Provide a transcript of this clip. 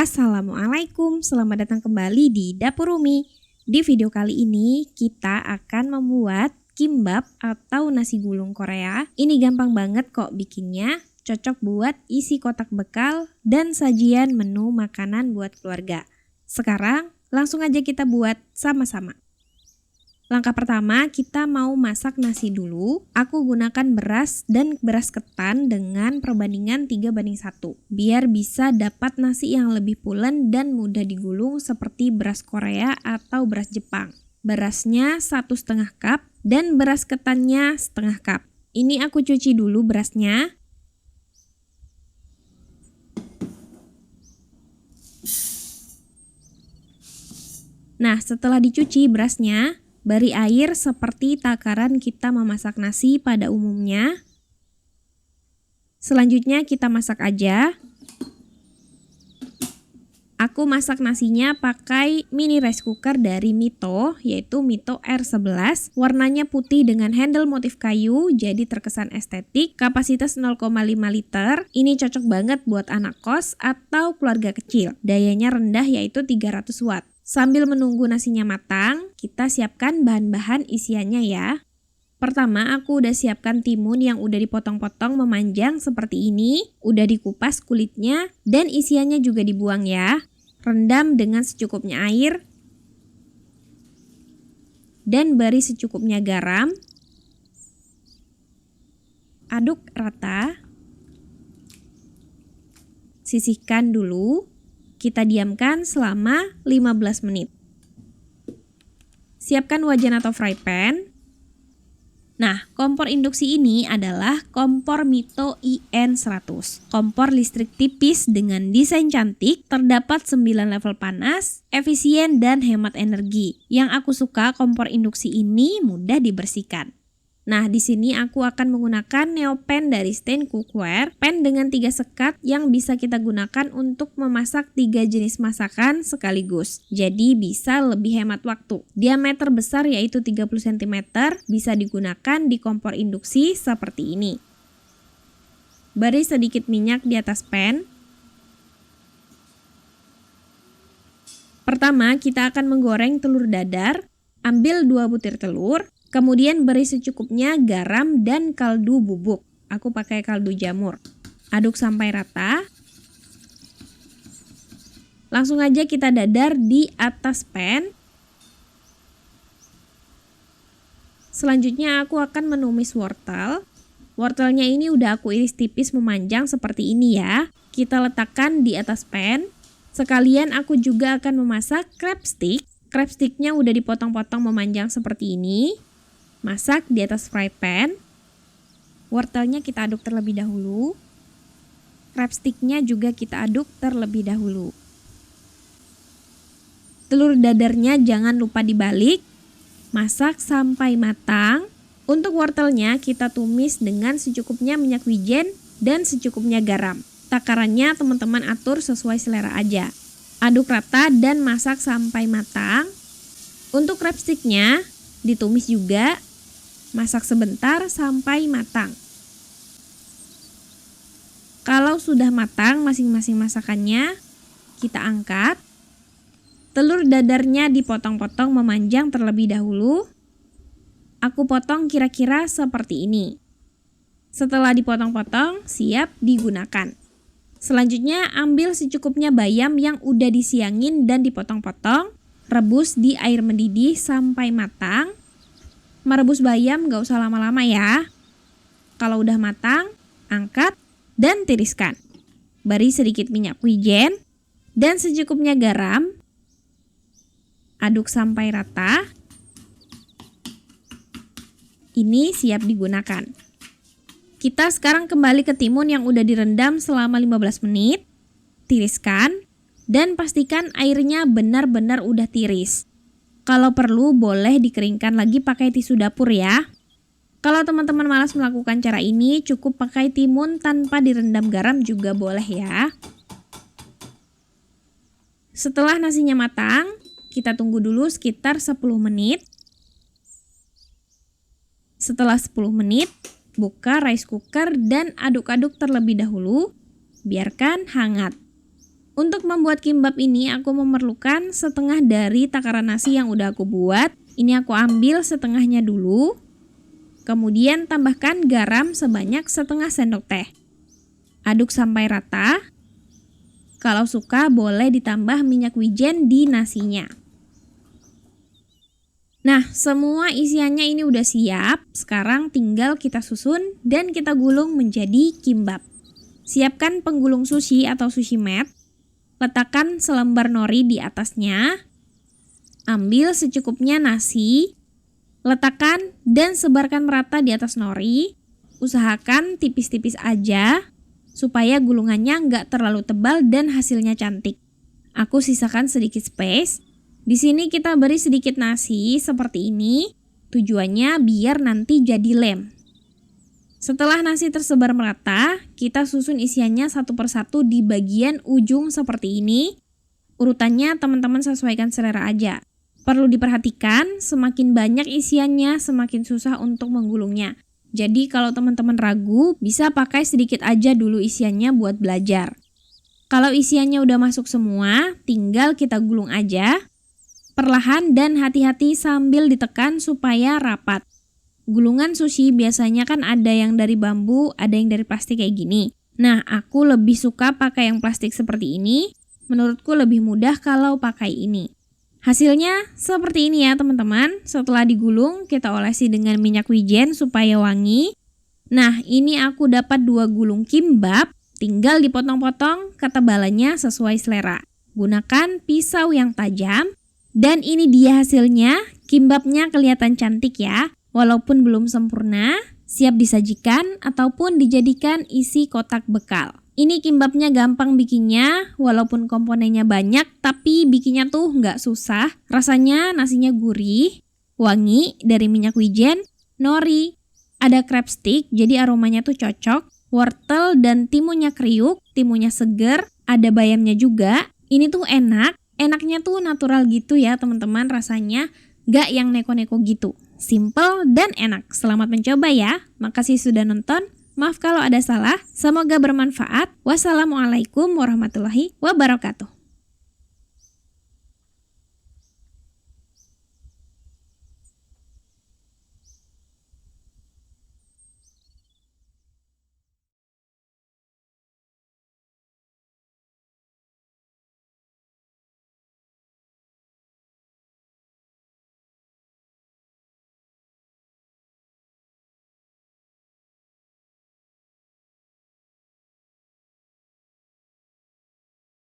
Assalamualaikum, selamat datang kembali di Dapur Umi. Di video kali ini kita akan membuat kimbap atau nasi gulung Korea. Ini gampang banget kok bikinnya, cocok buat isi kotak bekal dan sajian menu makanan buat keluarga. Sekarang langsung aja kita buat sama-sama. Langkah pertama, kita mau masak nasi dulu. Aku gunakan beras dan beras ketan dengan perbandingan 3:1. Biar bisa dapat nasi yang lebih pulen dan mudah digulung seperti beras Korea atau beras Jepang. Berasnya 1,5 cup dan beras ketannya 1/2 cup. Ini aku cuci dulu berasnya. Nah, setelah dicuci berasnya, beri air seperti takaran kita memasak nasi pada umumnya. Selanjutnya kita masak aja. Aku masak nasinya pakai mini rice cooker dari Mito, yaitu Mito R11. Warnanya putih dengan handle motif kayu, jadi terkesan estetik. Kapasitas 0,5 liter. Ini cocok banget buat anak kos atau keluarga kecil. Dayanya rendah yaitu 300 watt. Sambil menunggu nasinya matang, kita siapkan bahan-bahan isiannya ya. Pertama, aku udah siapkan timun yang udah dipotong-potong memanjang seperti ini. Udah dikupas kulitnya dan isiannya juga dibuang ya. Rendam dengan secukupnya air. Dan beri secukupnya garam. Aduk rata. Sisihkan dulu. Kita diamkan selama 15 menit. Siapkan wajan atau fry pan. Nah, kompor induksi ini adalah kompor Mito IN100. Kompor listrik tipis dengan desain cantik, terdapat 9 level panas, efisien dan hemat energi. Yang aku suka kompor induksi ini mudah dibersihkan. Nah, di sini aku akan menggunakan neopan dari Stain Cookware, pan dengan 3 sekat yang bisa kita gunakan untuk memasak 3 jenis masakan sekaligus. Jadi bisa lebih hemat waktu. Diameter besar yaitu 30 cm bisa digunakan di kompor induksi seperti ini. Beri sedikit minyak di atas pan. Pertama, kita akan menggoreng telur dadar. Ambil 2 butir telur. Kemudian beri secukupnya garam dan kaldu bubuk. Aku pakai kaldu jamur. Aduk sampai rata. Langsung aja kita dadar di atas pan. Selanjutnya aku akan menumis wortel. Wortelnya ini udah aku iris tipis memanjang seperti ini ya. Kita letakkan di atas pan. Sekalian aku juga akan memasak crab stick. Crab sticknya udah dipotong-potong memanjang seperti ini. Masak di atas fry pan. Wortelnya kita aduk terlebih dahulu. Crab sticknya juga kita aduk terlebih dahulu. Telur dadarnya jangan lupa dibalik. Masak sampai matang. Untuk wortelnya kita tumis dengan secukupnya minyak wijen dan secukupnya garam. Takarannya teman-teman atur sesuai selera aja. Aduk rata dan masak sampai matang. Untuk crab sticknya ditumis juga. Masak sebentar sampai matang. Kalau sudah matang masing-masing masakannya, kita angkat. Telur dadarnya dipotong-potong memanjang terlebih dahulu. Aku potong kira-kira seperti ini. Setelah dipotong-potong, siap digunakan. Selanjutnya ambil secukupnya bayam yang udah disiangin dan dipotong-potong. Rebus di air mendidih sampai matang. Merebus bayam gak usah lama-lama ya. Kalau udah matang, angkat dan tiriskan. Beri sedikit minyak wijen dan secukupnya garam. Aduk sampai rata. Ini siap digunakan. Kita sekarang kembali ke timun yang udah direndam selama 15 menit. Tiriskan dan pastikan airnya benar-benar udah tiris. Kalau perlu boleh dikeringkan lagi pakai tisu dapur ya. Kalau teman-teman malas melakukan cara ini, cukup pakai timun tanpa direndam garam juga boleh ya. Setelah nasinya matang, kita tunggu dulu sekitar 10 menit. Setelah 10 menit, buka rice cooker dan aduk-aduk terlebih dahulu. Biarkan hangat. Untuk membuat kimbap ini aku memerlukan setengah dari takaran nasi yang udah aku buat. Ini aku ambil setengahnya dulu. Kemudian tambahkan garam sebanyak setengah sendok teh. Aduk sampai rata. Kalau suka boleh ditambah minyak wijen di nasinya. Nah, semua isiannya ini udah siap. Sekarang tinggal kita susun dan kita gulung menjadi kimbap. Siapkan penggulung sushi atau sushi mat. Letakkan selembar nori di atasnya. Ambil secukupnya nasi. Letakkan dan sebarkan merata di atas nori. Usahakan tipis-tipis aja supaya gulungannya nggak terlalu tebal dan hasilnya cantik. Aku sisakan sedikit space. Di sini kita beri sedikit nasi seperti ini. Tujuannya biar nanti jadi lem. Setelah nasi tersebar merata, kita susun isiannya satu persatu di bagian ujung seperti ini. Urutannya teman-teman sesuaikan selera aja. Perlu diperhatikan, semakin banyak isiannya, semakin susah untuk menggulungnya. Jadi kalau teman-teman ragu, bisa pakai sedikit aja dulu isiannya buat belajar. Kalau isiannya udah masuk semua, tinggal kita gulung aja. Perlahan dan hati-hati sambil ditekan supaya rapat. Gulungan sushi biasanya kan ada yang dari bambu, ada yang dari plastik kayak gini. Nah, aku lebih suka pakai yang plastik seperti ini. Menurutku lebih mudah kalau pakai ini. Hasilnya seperti ini ya teman-teman. Setelah digulung, kita olesi dengan minyak wijen supaya wangi. Nah, ini aku dapat 2 gulung kimbap. Tinggal dipotong-potong, ketebalannya sesuai selera. Gunakan pisau yang tajam. Dan ini dia hasilnya. Kimbapnya kelihatan cantik ya. Walaupun belum sempurna, siap disajikan ataupun dijadikan isi kotak bekal. Ini kimbapnya gampang bikinnya, walaupun komponennya banyak, tapi bikinnya tuh nggak susah. Rasanya nasinya gurih, wangi dari minyak wijen, nori, ada crab stick, jadi aromanya tuh cocok, wortel dan timunnya kriuk, timunnya seger, ada bayamnya juga. Ini tuh enak, enaknya tuh natural gitu ya teman-teman rasanya, nggak yang neko-neko gitu. Simple dan enak. Selamat mencoba ya. Makasih sudah nonton. Maaf kalau ada salah. Semoga bermanfaat. Wassalamualaikum warahmatullahi wabarakatuh.